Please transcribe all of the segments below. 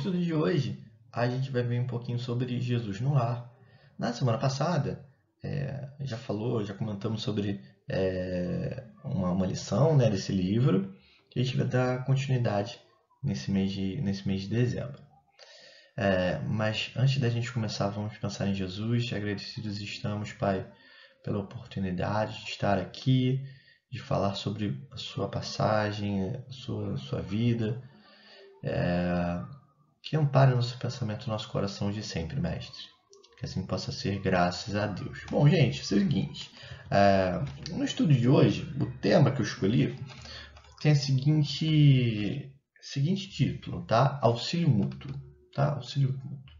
estudo de hoje, a gente vai ver um pouquinho sobre Jesus no lar. Na semana passada, já comentamos sobre uma lição, né, desse livro, que a gente vai dar continuidade nesse mês de dezembro. Mas antes da gente começar, vamos pensar em Jesus. Agradecidos estamos, Pai, pela oportunidade de estar aqui, de falar sobre a sua passagem, a sua vida. Que ampare nosso pensamento, nosso coração de sempre, Mestre. Que assim possa ser, graças a Deus. Bom, gente, é o seguinte. No estudo de hoje, o tema que eu escolhi tem o seguinte título, tá? Auxílio mútuo. Tá? Auxílio mútuo.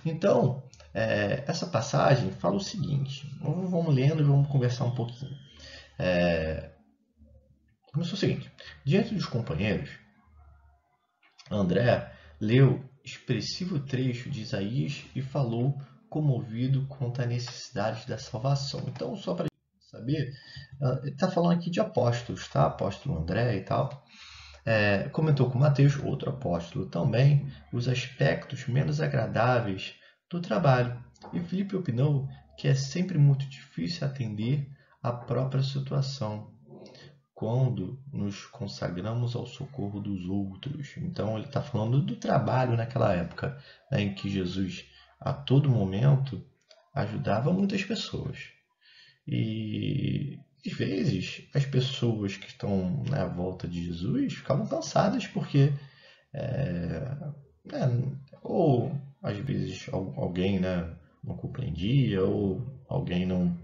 Então, essa passagem fala o seguinte. Vamos lendo e vamos conversar um pouquinho. Começou o seguinte. Diante dos companheiros, André leu expressivo trecho de Isaías e falou comovido quanto à necessidade da salvação. Então, só para saber, ele está falando aqui de apóstolos, tá? Apóstolo André e tal. Comentou com Mateus, outro apóstolo também, os aspectos menos agradáveis do trabalho. E Filipe opinou que é sempre muito difícil atender à própria situação quando nos consagramos ao socorro dos outros. Então ele está falando do trabalho naquela época, né, em que Jesus a todo momento ajudava muitas pessoas. E às vezes as pessoas que estão à volta de Jesus ficavam cansadas porque ou às vezes alguém, né, não compreendia, ou alguém não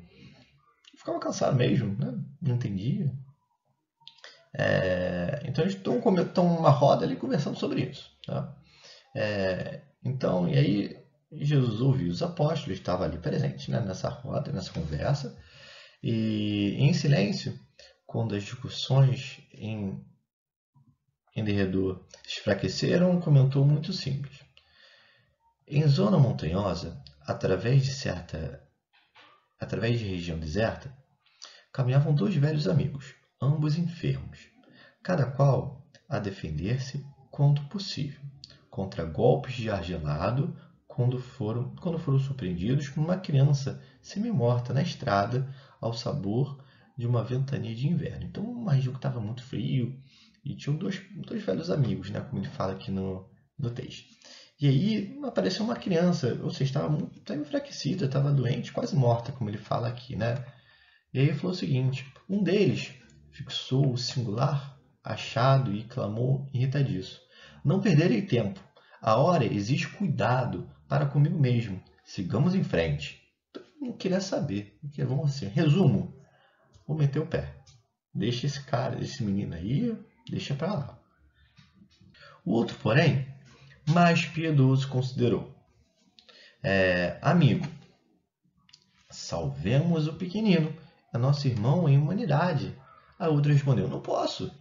ficava cansado mesmo, né, não entendia. Então eles estão numa roda ali conversando sobre isso. Tá? Então, e aí Jesus ouviu os apóstolos, estava ali presente, né, nessa roda, nessa conversa, e em silêncio, quando as discussões em derredor se enfraqueceram, comentou muito simples. Em zona montanhosa, através de região deserta, caminhavam dois velhos amigos, ambos enfermos, cada qual a defender-se quanto possível, contra golpes de ar gelado, quando foram surpreendidos por uma criança semi-morta na estrada ao sabor de uma ventania de inverno. Então, uma região que estava muito frio, e tinham dois velhos amigos, né, como ele fala aqui no texto. E aí apareceu uma criança, ou seja, estava enfraquecida, estava doente, quase morta, como ele fala aqui, né? E aí ele falou o seguinte: um deles fixou o singular achado e clamou irritadiço: não perderei tempo. A hora exige cuidado para comigo mesmo. Sigamos em frente. Não queria saber. Vamos assim. Resumo: vou meter o pé. Deixa esse menino aí, deixa para lá. O outro, porém, mais piedoso, considerou: amigo, salvemos o pequenino, é nosso irmão em humanidade. A outra respondeu: não posso,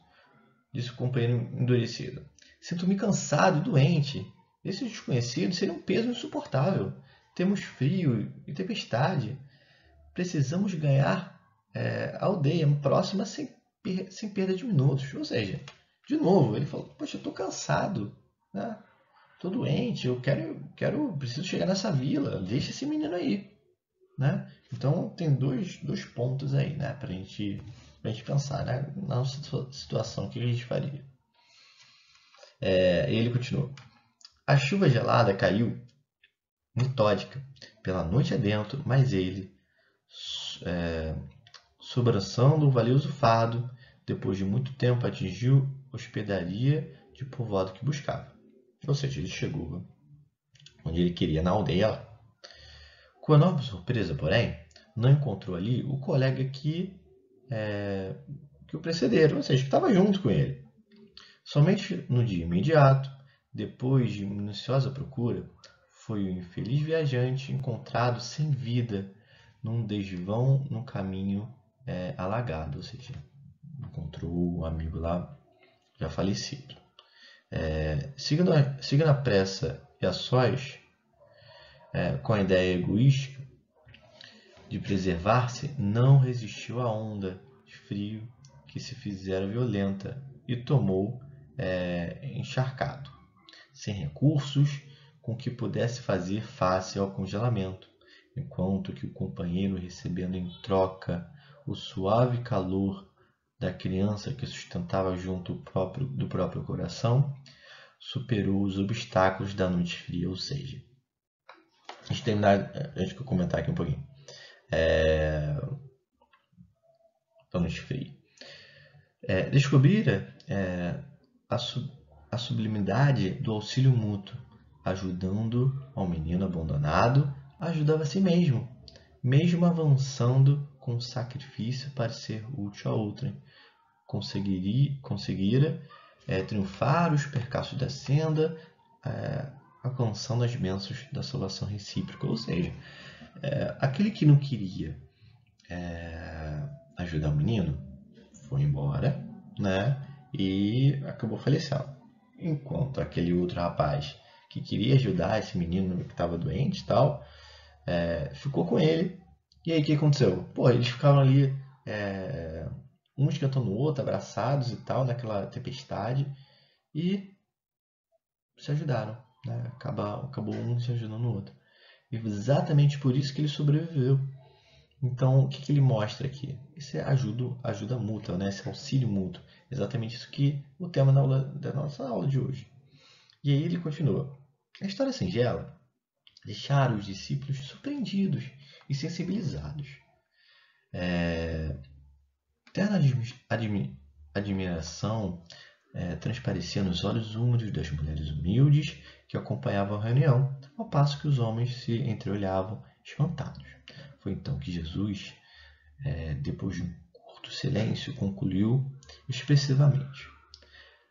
disse o companheiro endurecido. Sinto-me cansado e doente. Esse desconhecido seria um peso insuportável. Temos frio e tempestade. Precisamos ganhar a aldeia próxima sem perda de minutos. Ou seja, de novo, ele falou: poxa, eu estou cansado, né? Estou doente, eu preciso chegar nessa vila. Deixa esse menino aí, né? Então tem dois pontos aí, né, para a gente pensar, né, na nossa situação, o que a gente faria. Ele continuou: a chuva gelada caiu metódica pela noite adentro, mas ele, sobraçando o valioso fardo, depois de muito tempo atingiu hospedaria de povoado que buscava. Ou seja, ele chegou onde ele queria, na aldeia lá. Com enorme surpresa, porém, não encontrou ali o colega que o precederam, ou seja, que estava junto com ele. Somente no dia imediato, depois de minuciosa procura, foi o infeliz viajante encontrado sem vida num desvão no caminho alagado, ou seja, encontrou o amigo lá já falecido. Seguindo a pressa e a sós, com a ideia egoísta de preservar-se, não resistiu à onda de frio que se fizera violenta e tomou encharcado. sem recursos, com que pudesse fazer face ao congelamento, enquanto que o companheiro, recebendo em troca o suave calor da criança que sustentava junto do próprio coração, superou os obstáculos da noite fria, ou seja, antes de terminar, antes de eu comentar aqui um pouquinho, da noite fria, descobrira a sublimidade do auxílio mútuo, ajudando ao menino abandonado, ajudava a si mesmo, mesmo avançando com sacrifício para ser útil a outrem. Conseguira triunfar os percalços da senda, alcançando as bênçãos da salvação recíproca. Ou seja, aquele que não queria ajudar o menino foi embora, né, e acabou falecendo. Enquanto aquele outro rapaz que queria ajudar esse menino que estava doente e tal, ficou com ele. E aí o que aconteceu? Pô, eles ficaram ali, um esquentando o outro, abraçados e tal, naquela tempestade, e se ajudaram, né? Acabou um se ajudando no outro. E exatamente por isso que ele sobreviveu. Então, o que ele mostra aqui? Isso é ajuda mútua, né? Esse auxílio mútuo. Exatamente isso que o tema da nossa aula de hoje. E aí ele continua. A história singela deixaram os discípulos surpreendidos e sensibilizados. Terna admiração transparecia nos olhos úmidos das mulheres humildes que acompanhavam a reunião, ao passo que os homens se entreolhavam espantados. Foi então que Jesus, depois de um curto silêncio, concluiu expressivamente: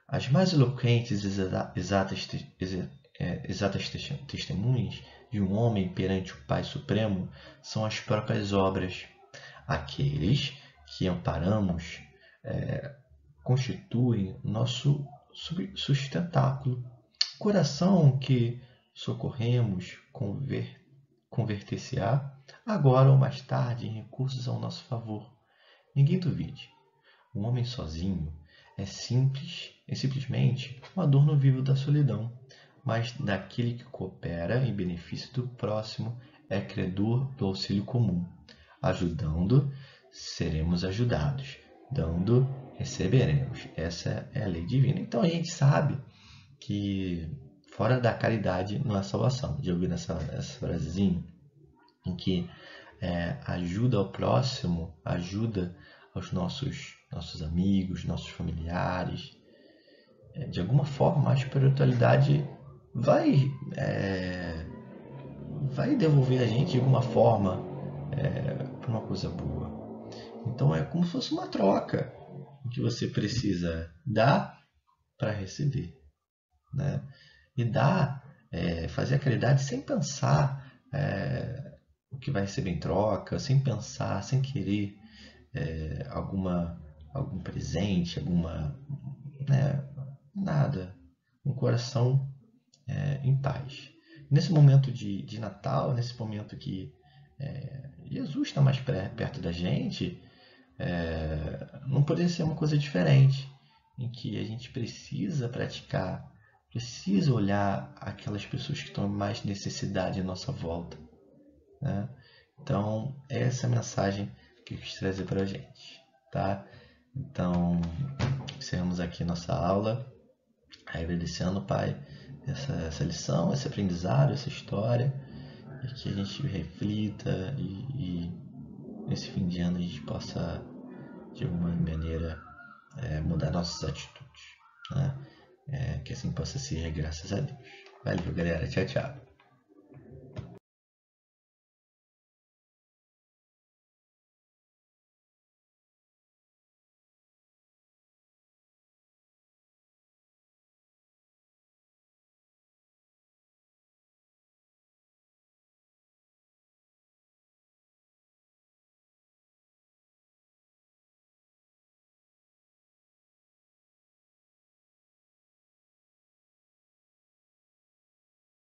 as mais eloquentes e exatas testemunhas de um homem perante o Pai Supremo são as próprias obras. Aqueles que amparamos constituem nosso sustentáculo. O coração que socorremos converter-se-á agora ou mais tarde em recursos ao nosso favor. Ninguém duvide. O homem sozinho é simplesmente um adorno vivo da solidão, mas daquele que coopera em benefício do próximo é credor do auxílio comum. Ajudando, seremos ajudados. Dando, receberemos. Essa é a lei divina. Então a gente sabe que fora da caridade não há salvação. Já ouviram essa frasezinha? Em que ajuda ao próximo, ajuda aos nossos amigos, nossos familiares. De alguma forma, a espiritualidade vai devolver a gente de alguma forma para uma coisa boa. Então é como se fosse uma troca em que você precisa dar para receber, né? E dar, fazer a caridade sem pensar o que vai receber em troca, sem pensar, sem querer algum presente, nada, um coração em paz. Nesse momento de Natal, nesse momento que Jesus está mais perto da gente, não poderia ser uma coisa diferente, em que a gente precisa praticar, precisa olhar aquelas pessoas que estão em mais necessidade à nossa volta, né? Então, essa é a mensagem que eu quis trazer para a gente, tá? Então, encerramos aqui nossa aula, agradecendo, Pai, essa lição, esse aprendizado, essa história, e que a gente reflita e nesse fim de ano a gente possa, de alguma maneira, mudar nossas atitudes, né? Que assim possa ser, graças a Deus. Valeu, galera. Tchau, tchau.